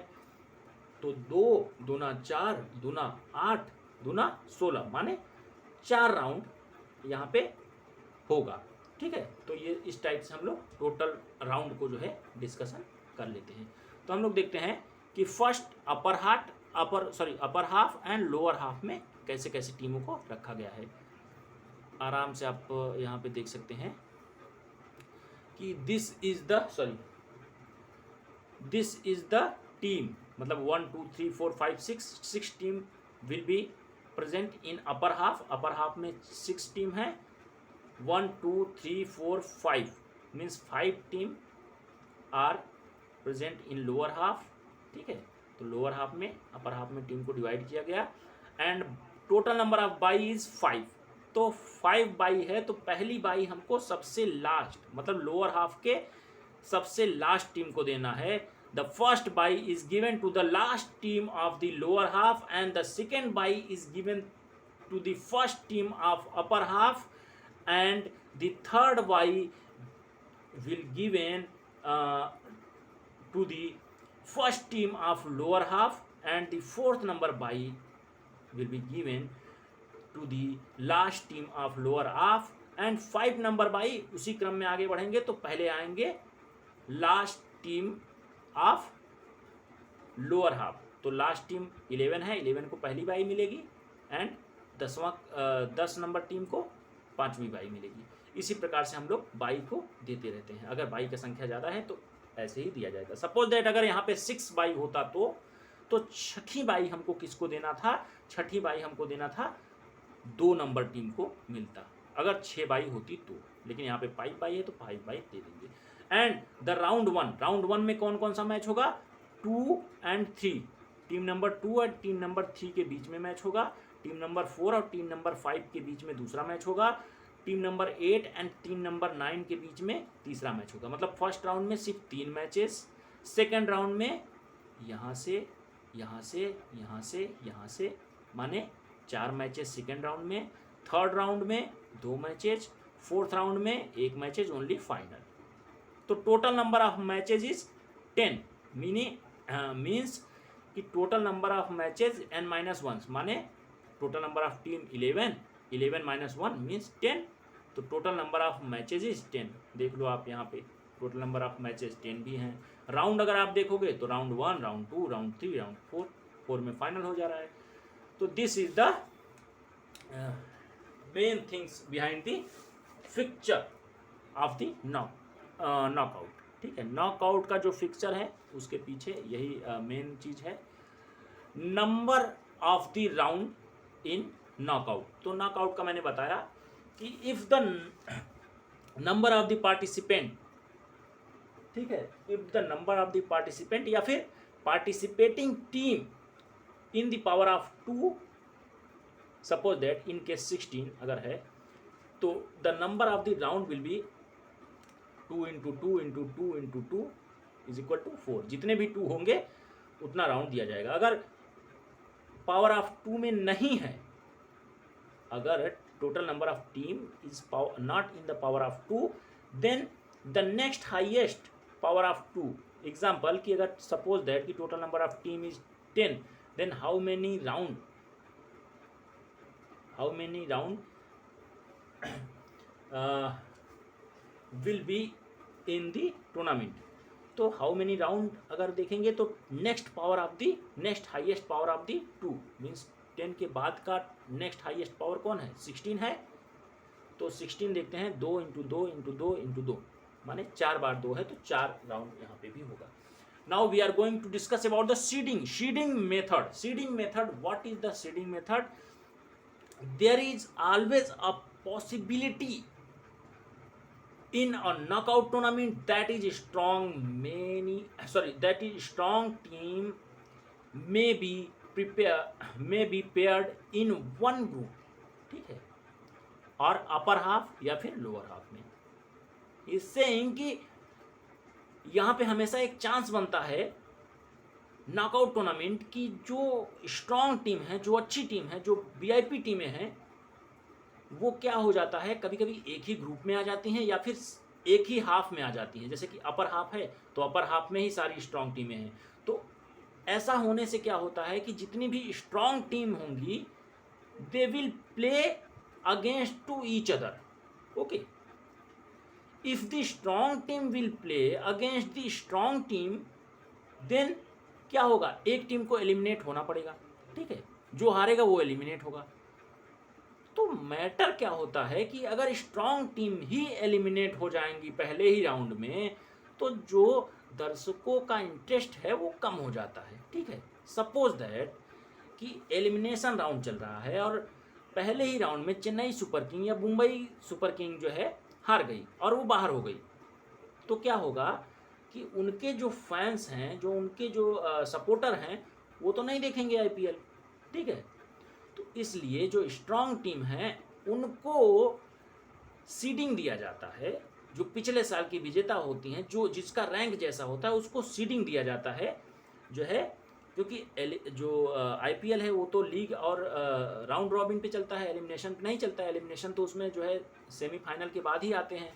तो 2 दूना 4 दूना 8 दूना 16 माने 4 राउंड यहाँ पे होगा, ठीक है। तो ये इस टाइप से हम लोग टोटल राउंड को जो है डिस्कशन कर लेते हैं। तो हम लोग देखते हैं कि first upper half and lower half में कैसे कैसे टीमों को रखा गया है। आराम से आप यहाँ पे देख सकते हैं कि दिस इज द टीम, मतलब 1 2 3 4 5 6 team will be present in upper half. Upper half में 6 टीम है। 1 2 3 4 5 means 5 team are present in lower half, ठीक है। तो लोअर हाफ में अपर हाफ में टीम को डिवाइड किया गया। And total number of bye is 5, तो 5 बाई है तो पहली बाई हमको सबसे लास्ट मतलब लोअर हाफ के सबसे लास्ट टीम को देना है। The first bye is given to the last team of the lower half and the second bye is given to the first team of upper half and the third bye will given to the first team of lower half and the fourth number bye will be given to the last team of lower half and 5 number bye उसी क्रम में आगे बढ़ेंगे तो पहले आएंगे last team of lower half. तो last team 11 है, 11 को पहली बाई मिलेगी एंड 10 नंबर टीम को 5वीं बाई मिलेगी। इसी प्रकार से हम लोग बाई को देते रहते हैं। अगर बाई का संख्या ज़्यादा है तो ऐसे ही दिया जाएगा। सपोज दैट अगर यहाँ पे 6 बाई होता तो छठी बाई हमको किसको देना था, छठी बाई हमको देना था 2 नंबर टीम को मिलता अगर 6 बाई होती तो, लेकिन यहाँ पे 5 बाई है तो 5 बाई दे देंगे। एंड द राउंड वन में कौन कौन सा मैच होगा, 2 and 3, टीम नंबर 2 और टीम नंबर 3 के बीच में मैच होगा। टीम नंबर 4 और टीम नंबर 5 के बीच में दूसरा मैच होगा। Team number 8 and team number 9 के बीच में तीसरा मैच होगा। मतलब फर्स्ट राउंड में सिर्फ 3 मैचेस, सेकेंड राउंड में यहाँ से माने 4 मैचेस सेकेंड राउंड में, थर्ड राउंड में 2 मैचेस, फोर्थ राउंड में 1 मैचेस ओनली फाइनल। तो total number of matches is 10 means कि total number of matches n-1 माने total number of team 11 minus 1 means 10। तो total number of matches is 10। देख लो आप यहाँ पे टोटल नंबर ऑफ मैचेज 10 भी हैं। राउंड अगर आप देखोगे तो राउंड 1, राउंड 2, राउंड 3, राउंड 4 में फाइनल हो जा रहा है। तो this is the main things behind the fixture of the knockout, ठीक है। नॉकआउट का जो फिक्चर है उसके पीछे यही मेन चीज है, number of the round in knockout. तो नॉकआउट का मैंने बताया कि if the number of the participant, ठीक है, if the number of the participant या फिर participating team in the power of 2, suppose that in case 16 अगर है तो the number of the round will be 2 into 2 into 2 into 2 is equal to 4। जितने भी 2 होंगे उतना राउंड दिया जाएगा। अगर पावर ऑफ 2 में नहीं है, अगर total number of team is not in the power of 2, then the next highest power of 2, example कि अगर सपोज दैट कि total number of team is 10, then how many round will be in the tournament. तो how many round अगर देखेंगे तो next power of the next highest power of the 2 means 10 के बाद का नेक्स्ट हाईएस्ट पावर कौन है, 16 है. तो 16 देखते हैं, 2 इंटू 2 इंटू 2 इंटू 2 माने 4 बार 2 है, तो 4 राउंड यहाँ पे भी होगा. Now we are going to discuss about the seeding method. Seeding method, what is the seeding method? There is always a possibility in a knockout tournament that is strong team may be paired in one group, ठीक है, और upper half या फिर lower half में. इससे कि यहाँ पे हमेशा एक चांस बनता है नॉकआउट टूर्नामेंट की जो स्ट्रांग टीम है, जो अच्छी टीम है, जो वीआईपी टीमें हैं, वो क्या हो जाता है, कभी कभी एक ही ग्रुप में आ जाती हैं या फिर एक ही हाफ में आ जाती हैं. जैसे कि अपर हाफ है तो अपर हाफ में ही सारी स्ट्रांग टीमें हैं. तो ऐसा होने से क्या होता है कि जितनी भी स्ट्रांग टीम होंगी they will play against to each other. Okay, if the strong team will play against the strong team then क्या होगा, एक टीम को एलिमिनेट होना पड़ेगा, ठीक है, जो हारेगा वो एलिमिनेट होगा. तो मैटर क्या होता है कि अगर स्ट्रांग टीम ही एलिमिनेट हो जाएंगी पहले ही राउंड में, तो जो दर्शकों का इंटरेस्ट है वो कम हो जाता है, ठीक है. सपोज दैट कि एलिमिनेशन राउंड चल रहा है और पहले ही राउंड में चेन्नई सुपर किंग या मुंबई सुपर किंग जो है हार गई और वो बाहर हो गई. तो क्या होगा कि उनके जो फैंस हैं, जो उनके जो सपोर्टर हैं, वो तो नहीं देखेंगे आईपीएल, ठीक है. तो इसलिए जो स्ट्रांग टीम है उनको सीडिंग दिया जाता है. जो पिछले साल की विजेता होती हैं, जो जिसका रैंक जैसा होता है, उसको सीडिंग दिया जाता है, जो है, क्योंकि जो आईपीएल है वो तो लीग और राउंड रॉबिन पे चलता है, एलिमिनेशन नहीं चलता है. एलिमिनेशन तो उसमें जो है सेमीफाइनल के बाद ही आते हैं.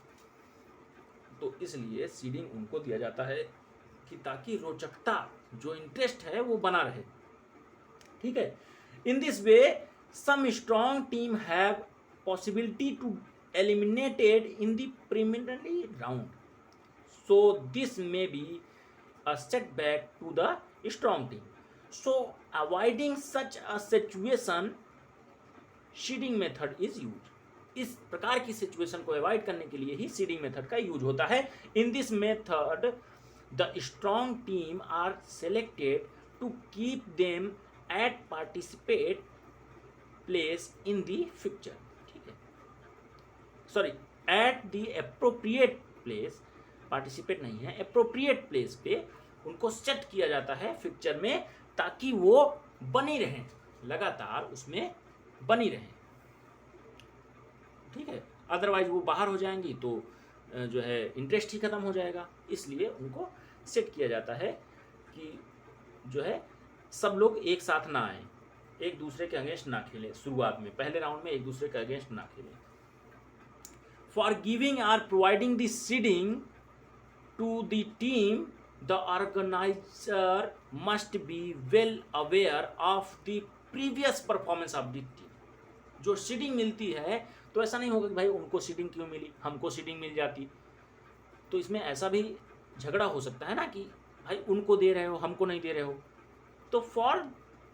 तो इसलिए सीडिंग उनको दिया जाता है कि ताकि रोचकता, जो इंटरेस्ट है वो बना रहे, ठीक है. In this way, some strong team have possibility to eliminated in the preliminary round. So this may be a setback to the strong team. So avoiding such a situation, seeding method is used. इस प्रकार की situation को avoid करने के लिए ही seeding method का use होता है. In this method the strong team are selected to keep them at participate place in the fixture, ठीक है, sorry, at the appropriate place, participate नहीं है, appropriate place पे उनको सेट किया जाता है फिक्चर में, ताकि वो बनी रहें, लगातार उसमें बनी रहें, ठीक है. अदरवाइज वो बाहर हो जाएंगी तो जो है इंटरेस्ट ही खत्म हो जाएगा. इसलिए उनको सेट किया जाता है कि जो है सब लोग एक साथ ना आए, एक दूसरे के अगेंस्ट ना खेलें. शुरुआत में पहले राउंड में एक दूसरे के अगेंस्ट ना खेलें. For giving or providing the seeding to the team, the organiser must be well aware of the previous performance of the team. जो सीडिंग मिलती है तो ऐसा नहीं होगा कि भाई उनको सीडिंग क्यों मिली, हमको सीडिंग मिल जाती. तो इसमें ऐसा भी झगड़ा हो सकता है ना कि भाई उनको दे रहे हो, हमको नहीं दे रहे हो. तो for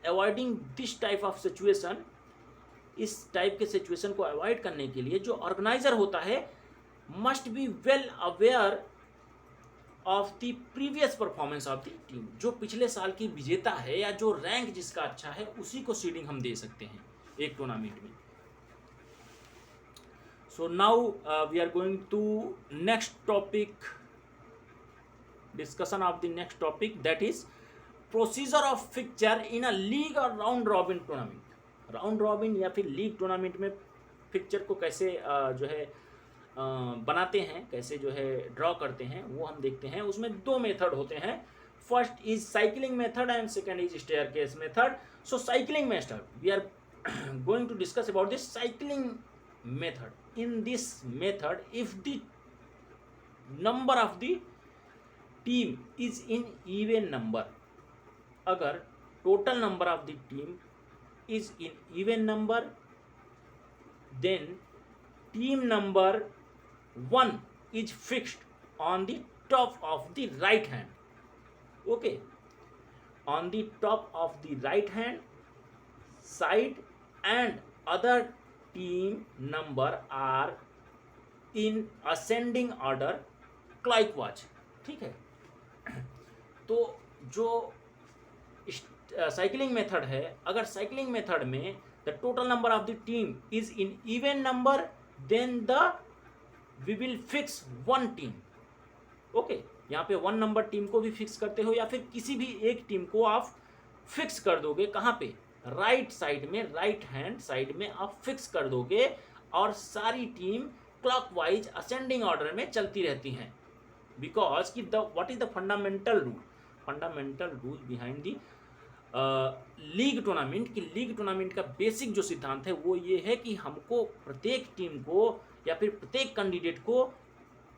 avoiding this type of situation, इस टाइप के सिचुएशन को अवॉइड करने के लिए जो ऑर्गेनाइजर होता है must be well aware of the previous performance of the team. जो पिछले साल की विजेता है या जो रैंक जिसका अच्छा है, उसी को सीडिंग हम दे सकते हैं एक टूर्नामेंट में. So now we are going to next topic, discussion of the next topic, that is procedure of fixture in a league और round robin tournament. Round robin या फिर लीग टूर्नामेंट में फिक्चर को कैसे जो है बनाते हैं, कैसे जो है ड्रॉ करते हैं, वो हम देखते हैं. उसमें दो मेथड होते हैं. First is cycling method and second is staircase method. So cycling method, we are going to discuss about this cycling method. In this method, if the number of the team is in even number, अगर total number of the team is in even number, then team number 1 is fixed on the top of the right hand. Okay, on the top of the right hand side, and other team number are in ascending order clockwise. ठीक है, तो जो cycling method है, अगर cycling method में the total number of the team is in even number, then the we will fix one team. Okay, यहाँ पे one number team को भी फिक्स करते हो या फिर किसी भी एक टीम को आप फिक्स कर दोगे. कहाँ पे? राइट साइड में, राइट हैंड साइड में आप फिक्स कर दोगे और सारी टीम क्लॉकवाइज असेंडिंग ऑर्डर में चलती रहती हैं. बिकॉज कि the what is the fundamental rule, fundamental rule behind the league tournament. की लीग टूर्नामेंट का बेसिक जो सिद्धांत है वो ये है कि हमको प्रत्येक टीम को या फिर प्रत्येक कैंडिडेट को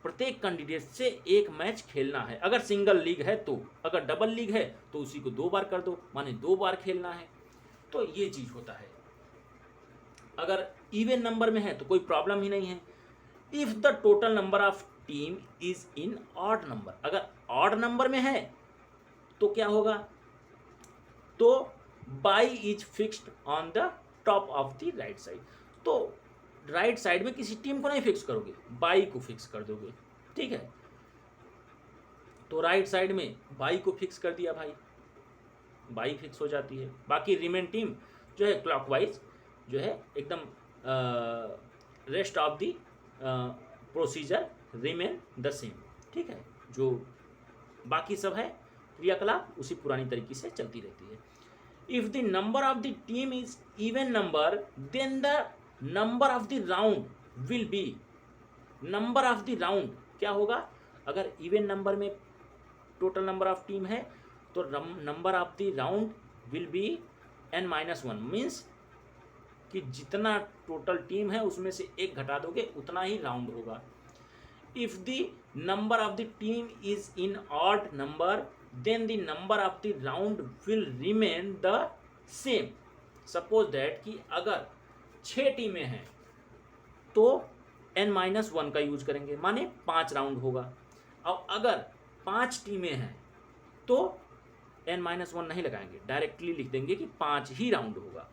प्रत्येक कैंडिडेट से एक मैच खेलना है. अगर सिंगल लीग है तो, अगर डबल लीग है तो उसी को 2 बार कर दो, माने 2 बार खेलना है. तो ये चीज होता है. अगर इवन नंबर में है तो कोई प्रॉब्लम ही नहीं है. If the total number of team is in odd number, अगर ऑड नंबर में है तो क्या होगा? तो by is fixed on the top of the right side. तो राइट साइड में किसी टीम को नहीं फिक्स करोगे, बाई को फिक्स कर दोगे. ठीक है, तो राइट साइड में बाई को फिक्स कर दिया भाई, बाई फिक्स हो जाती है. बाकी रिमेन टीम जो है क्लॉकवाइज जो है एकदम rest of the procedure remain the same. ठीक है, जो बाकी सब है क्रियाकलाप उसी पुरानी तरीके से चलती रहती है. If the number of the team is even number, then the number of the round will be, number of the round क्या होगा? अगर इवन नंबर में टोटल नंबर ऑफ टीम है तो number of the round will be n-1. Means कि जितना total team है उसमें से एक घटा दोगे उतना ही राउंड होगा. If the number of the team is in odd number, then the number of the round will remain the same. Suppose that कि अगर 6 टीमें हैं तो n-1 का यूज करेंगे, माने 5 राउंड होगा. और अगर 5 टीमें हैं तो n-1 नहीं लगाएंगे, डायरेक्टली लिख देंगे कि 5 ही राउंड होगा.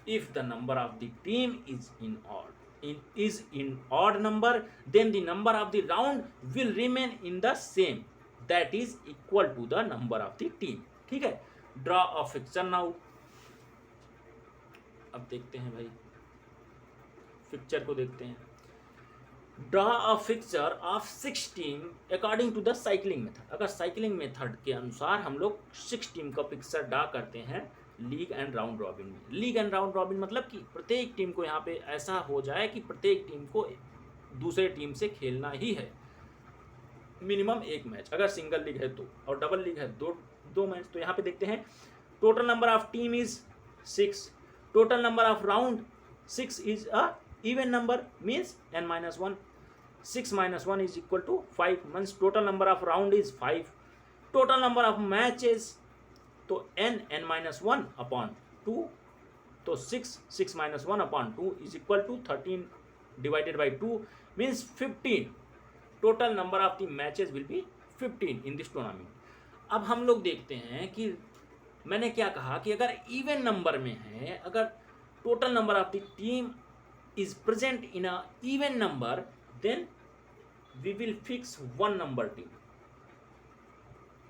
If the number of the team is in odd number, then the number of the round will remain in the same, that is equal to the number of the team. ठीक है, draw a fixer now. अब देखते हैं भाई, fixture को देखते हैं. Draw a fixture of 6 team according to the cycling method. अगर साइकिलिंग मेथड के अनुसार हम लोग 6 टीम का पिक्चर ड्रॉ करते हैं लीग एंड राउंड रॉबिन में. लीग एंड राउंड रॉबिन मतलब कि प्रत्येक टीम को यहाँ पे ऐसा हो जाए कि प्रत्येक टीम को दूसरे टीम से खेलना ही है मिनिमम 1 मैच. अगर सिंगल लीग है तो, और डबल लीग है 2 मैच. तो यहाँ पे देखते हैं total number of team is 6, total number of round 6 is a even number, means n-1. 6 - 1 is equal to 5, means total number of round is 5. Total number of matches तो n-1 upon 2, तो 6 - 1 upon 2 is equal to 13 divided by 2 means 15. Total number of the matches will be 15 in this tournament. अब हम लोग देखते हैं कि मैंने क्या कहा कि अगर इवन नंबर में है, अगर total number of the team is present in a even number, then we will fix 1 number team.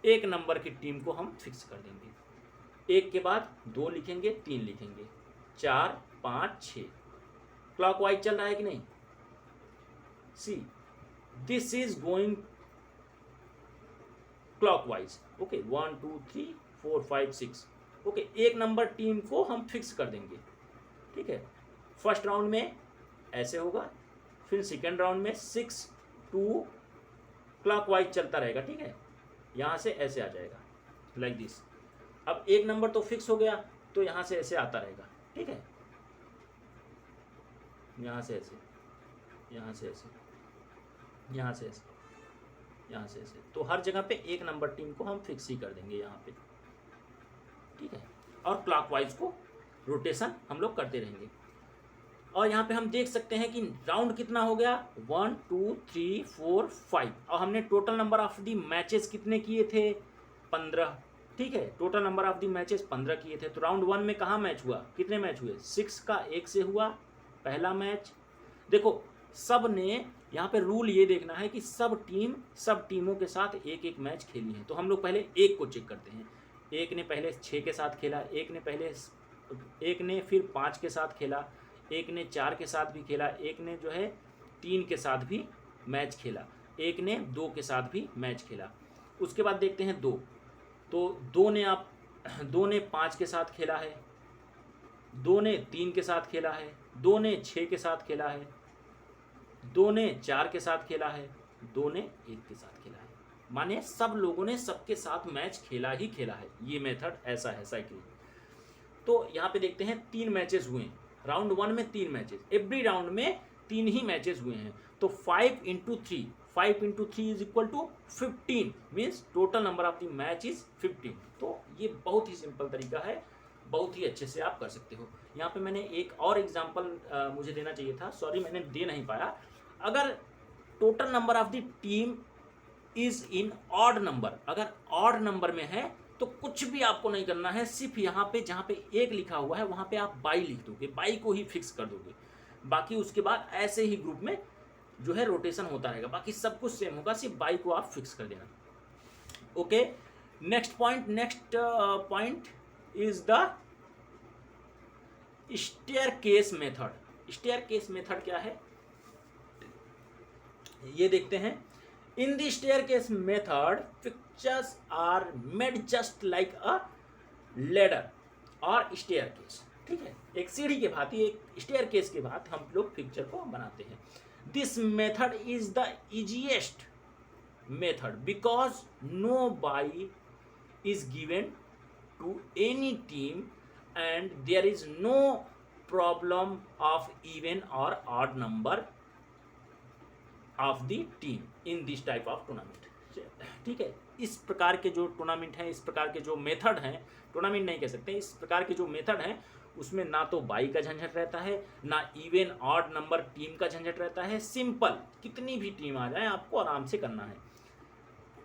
एक नंबर की टीम को हम फिक्स कर देंगे. 1 के बाद 2 लिखेंगे, 3 लिखेंगे, 4, 5, 6. क्लॉकवाइज चल रहा है कि नहीं? सी, this is going clockwise. Okay, 1 2 3 4 5 6. Okay, एक नंबर टीम को हम फिक्स कर देंगे. ठीक है, फर्स्ट राउंड में ऐसे होगा, फिर सेकेंड राउंड में 6 2 क्लॉकवाइज चलता रहेगा. ठीक है, यहाँ से ऐसे आ जाएगा लाइक दिस. अब एक नंबर तो फिक्स हो गया तो यहाँ से ऐसे आता रहेगा. ठीक है, यहाँ से ऐसे, यहाँ से ऐसे, यहाँ से ऐसे, यहाँ से ऐसे. तो हर जगह पे एक नंबर टीम को हम फिक्स ही कर देंगे यहाँ पे. ठीक है, और क्लॉकवाइज को रोटेशन हम लोग करते रहेंगे. और यहाँ पे हम देख सकते हैं कि राउंड कितना हो गया, 1 2 3 4 5, और हमने total number of the matches कितने किए थे, 15। ठीक है, total number of the matches 15 किए थे। तो राउंड 1 में कहाँ मैच हुआ, कितने मैच हुए, 6 का 1 से हुआ पहला मैच। देखो सब ने यहाँ पे रूल ये देखना है कि सब टीमों के साथ एक एक मैच खेली है। तो हम लोग पहले एक को चेक करते हैं। एक ने पहले 6 के साथ खेला, एक ने फिर 5 के साथ खेला, एक ने 4 के साथ भी खेला, एक ने जो है 3 के साथ भी मैच खेला, एक ने 2 के साथ भी मैच खेला। उसके बाद देखते हैं 2, तो 2 ने 5 के साथ खेला है, 2 ने 3 के साथ खेला है, 2 ने 6 के साथ खेला है, 2 ने 4 के साथ खेला है, 2 ने 1 के साथ खेला है। माने सब लोगों ने सबके साथ मैच खेला ही खेला है। ये मेथड ऐसा है साइकिलिंग। तो यहाँ पे देखते हैं 3 मैचेस हुए हैं राउंड 1 में, 3 मैचेस, एवरी राउंड में 3 ही मैचेस हुए हैं। तो 5 into 3 is equal to 15, means total number of the match is 15। तो ये बहुत ही सिंपल तरीका है, बहुत ही अच्छे से आप कर सकते हो। यहाँ पे मैंने एक और एग्जांपल मुझे देना चाहिए था, सॉरी मैंने दे नहीं पाया। अगर total number of the team is in odd number, अगर ऑड नंबर में है तो कुछ भी आपको नहीं करना है, सिर्फ यहाँ पे जहाँ पे 1 लिखा हुआ है वहाँ पे आप बाई लिख दोगे, बाई को ही फिक्स कर दोगे। बाकी उसके बाद ऐसे ही ग्रुप में जो है रोटेशन होता रहेगा, बाकी सब कुछ सेम होगा, सिर्फ बाई को आप फिक्स कर देना। Okay, next point is the staircase method. Staircase method क्या है ये देखते हैं। In the staircase method pictures are made just like a ladder और स्टेयरकेस। ठीक है, एक सीढ़ी के भांति, एक स्टेयरकेस के भांति हम लोग पिक्चर को बनाते हैं। This method is the easiest method because no bye is given to any team and there is no problem of even or odd number of the team in this type of tournament। ठीक है, इस प्रकार के जो tournament हैं, इस प्रकार के जो मेथड हैं, टूर्नामेंट नहीं कह सकते, इस प्रकार के जो मेथड हैं उसमें ना तो बाई का झंझट रहता है, ना इवन ऑड नंबर टीम का झंझट रहता है। सिंपल, कितनी भी टीम आ जाए आपको आराम से करना है।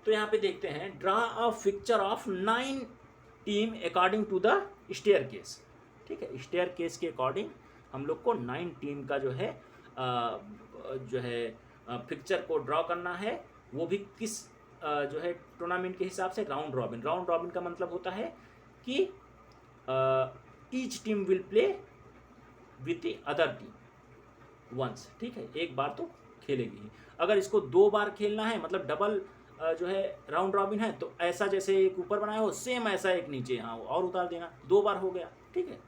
तो यहाँ पे देखते हैं, draw a picture of 9 team according to the staircase. ठीक है, स्टेयरकेस के अकॉर्डिंग हम लोग को 9 टीम का जो है पिक्चर को ड्रॉ करना है। वो भी किस जो है टूर्नामेंट के हिसाब से, राउंड रॉबिन। राउंड रॉबिन का मतलब होता है कि each team will play with the other team once. ठीक है, एक बार तो खेलेगी ही। अगर इसको 2 बार खेलना है, मतलब डबल जो है राउंड रॉबिन है, तो ऐसा जैसे एक ऊपर बनाया हो सेम ऐसा एक नीचे यहाँ और उतार देना, 2 बार हो गया। ठीक है,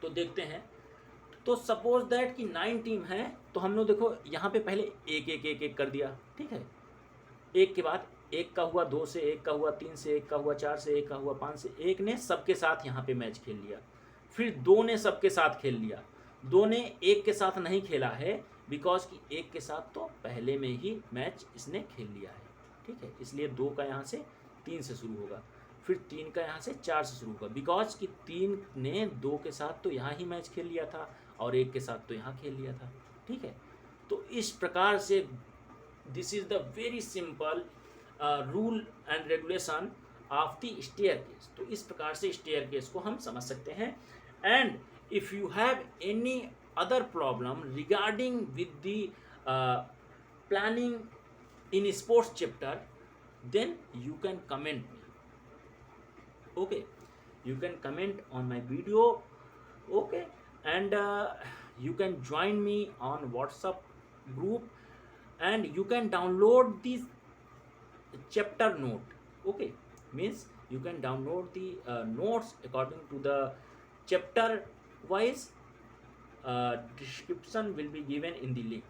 तो देखते हैं। तो सपोज दैट कि 9 टीम है, तो हम लोग देखो यहाँ पे पहले एक कर दिया। ठीक है, एक के बाद एक का हुआ, 2 से एक का हुआ, 3 से एक का हुआ, 4 से एक का हुआ, 5 से एक ने सबके साथ यहाँ पे मैच खेल लिया। फिर 2 ने सबके साथ खेल लिया, 2 ने एक के साथ नहीं खेला है बिकॉज कि एक के साथ तो पहले में ही मैच इसने खेल लिया है। ठीक है, इसलिए 2 का यहाँ से 3 से शुरू होगा, फिर 3 का यहाँ से 4 से शुरू होगा बिकॉज कि 3 ने 2 के साथ तो यहाँ ही मैच खेल लिया था और एक के साथ तो यहाँ खेल लिया था। ठीक है, तो इस प्रकार से this is the very simple rule and regulation of the staircase. तो इस प्रकार से स्टेयरकेस को हम समझ सकते हैं। And if you have any other problem regarding with the planning in sports chapter, then you can comment me. Okay, you can comment on my video. Okay, and you can join me on WhatsApp group and you can download this chapter note. Okay, means you can download the notes according to the chapter wise. Description will be given in the link.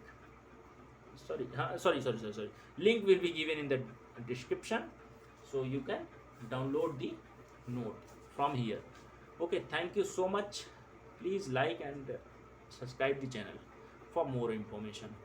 Sorry. Link will be given in the description, so you can download the note from here. Okay, thank you so much. Please like and subscribe the channel for more information.